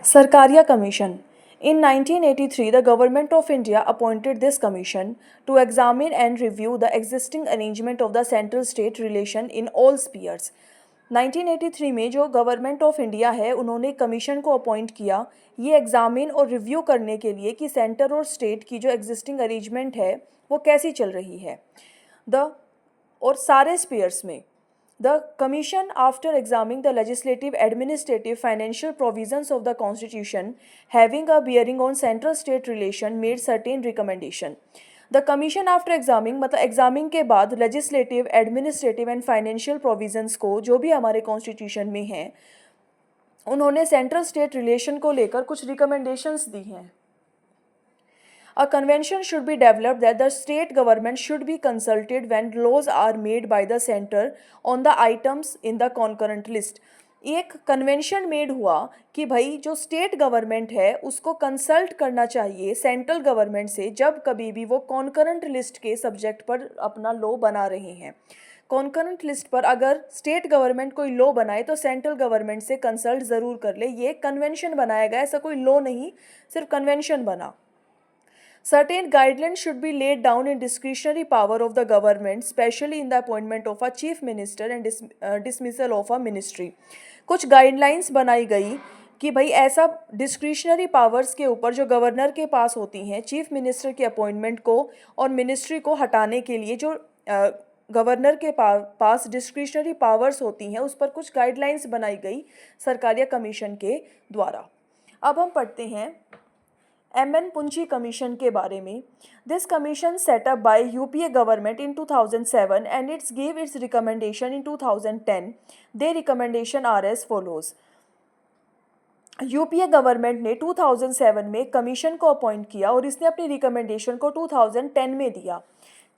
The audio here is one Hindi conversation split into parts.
Sarkaria Commission. In 1983, the Government of India appointed this commission to examine and review the existing arrangement of the central-state relation in all spheres. 1983 में जो गवर्नमेंट ऑफ इंडिया है उन्होंने कमीशन को अपॉइंट किया ये एग्जामिन और रिव्यू करने के लिए कि सेंटर और स्टेट की जो एग्जिस्टिंग अरेंजमेंट है वो कैसी चल रही है और सारे स्पीयर्स में. The Commission, after examining the legislative, administrative, financial provisions of the Constitution having a bearing on central-state relation, made certain recommendation. The Commission, after examining, मतलब examining के बाद legislative, administrative and financial provisions को जो भी हमारे Constitution में हैं, उन्होंने central-state relation को लेकर कुछ recommendations दी हैं. A convention should be developed that the state government should be consulted when laws are made by the center on the items in the concurrent list. एक कन्वेंशन मेड हुआ कि भाई जो स्टेट गवर्नमेंट है उसको कंसल्ट करना चाहिए सेंट्रल गवर्नमेंट से जब कभी भी वो कॉन्करेंट लिस्ट के सब्जेक्ट पर अपना लॉ बना रहे हैं. कॉन्करेंट लिस्ट पर अगर स्टेट गवर्नमेंट कोई लॉ बनाए तो सेंट्रल गवर्नमेंट से कंसल्ट ज़रूर कर ले. ये कन्वेंशन बनाया गया, ऐसा कोई लॉ नहीं, सिर्फ कन्वेंशन बना. Certain guidelines should be laid down in discretionary power of the government, especially in the appointment of a chief minister and dismissal of a ministry. कुछ गाइडलाइंस बनाई गई कि भाई ऐसा डिस्क्रिशनरी पावर्स के ऊपर जो गवर्नर के पास होती हैं चीफ मिनिस्टर के अपॉइंटमेंट को और मिनिस्ट्री को हटाने के लिए जो गवर्नर के पास डिस्क्रिशनरी पावर्स होती हैं उस पर कुछ गाइडलाइंस बनाई गई सरकारिया कमीशन के द्वारा. अब हम पढ़ते हैं M.N. पुंची कमीशन के बारे में. This commission set up by UPA government in 2007 and its give its recommendation in 2010. They recommendation are as follows. UPA government ने 2007 में कमीशन को अपॉइंट किया और इसने अपनी रिकमेंडेशन को 2010 में दिया.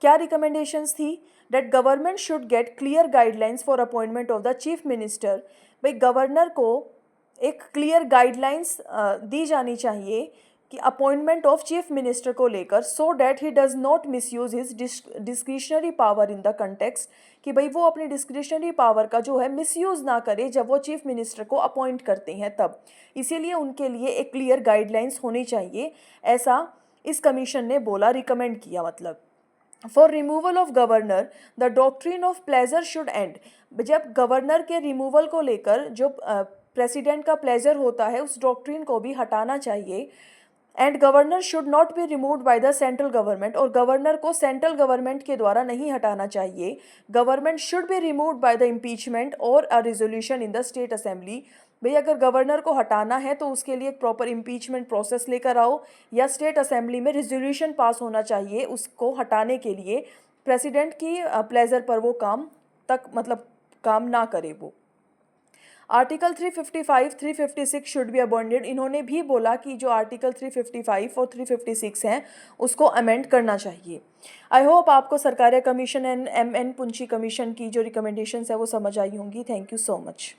क्या रिकमेंडेशंस थी? That government should get clear guidelines for appointment of the chief minister. भाई गवर्नर को एक क्लियर गाइडलाइंस दी जानी चाहिए कि अपॉइंटमेंट ऑफ चीफ मिनिस्टर को लेकर so that he does not misuse his discretionary power in the context कि भाई वो अपनी डिस्क्रिशनरी पावर का जो है मिसयूज़ ना करे जब वो चीफ मिनिस्टर को अपॉइंट करते हैं तब. इसीलिए उनके लिए एक क्लियर गाइडलाइंस होनी चाहिए, ऐसा इस कमीशन ने बोला, रिकमेंड किया. मतलब for removal of governor the doctrine of pleasure should and. जब गवर्नर के रिमूवल को लेकर जो प्रेसिडेंट का प्लेजर होता है उस डॉक्ट्रिन को भी हटाना चाहिए. And governor should not be removed by the central government. और गवर्नर को सेंट्रल गवर्नमेंट के द्वारा नहीं हटाना चाहिए. Government should be removed by the impeachment और a resolution in the state assembly. भाई अगर गवर्नर को हटाना है तो उसके लिए एक प्रॉपर इम्पीचमेंट प्रोसेस लेकर आओ या स्टेट असेंबली में रिजोल्यूशन पास होना चाहिए उसको हटाने के लिए. प्रेसिडेंट की प्लेजर पर वो काम ना करे वो. Article 355, 356 should be abandoned. इन्होंने भी बोला कि जो आर्टिकल 355 और 356 हैं उसको अमेंड करना चाहिए. आई होप आपको Sarkaria commission and M.N. पुंची commission की जो रिकमेंडेशंस है वो समझ आई होंगी. Thank you so much.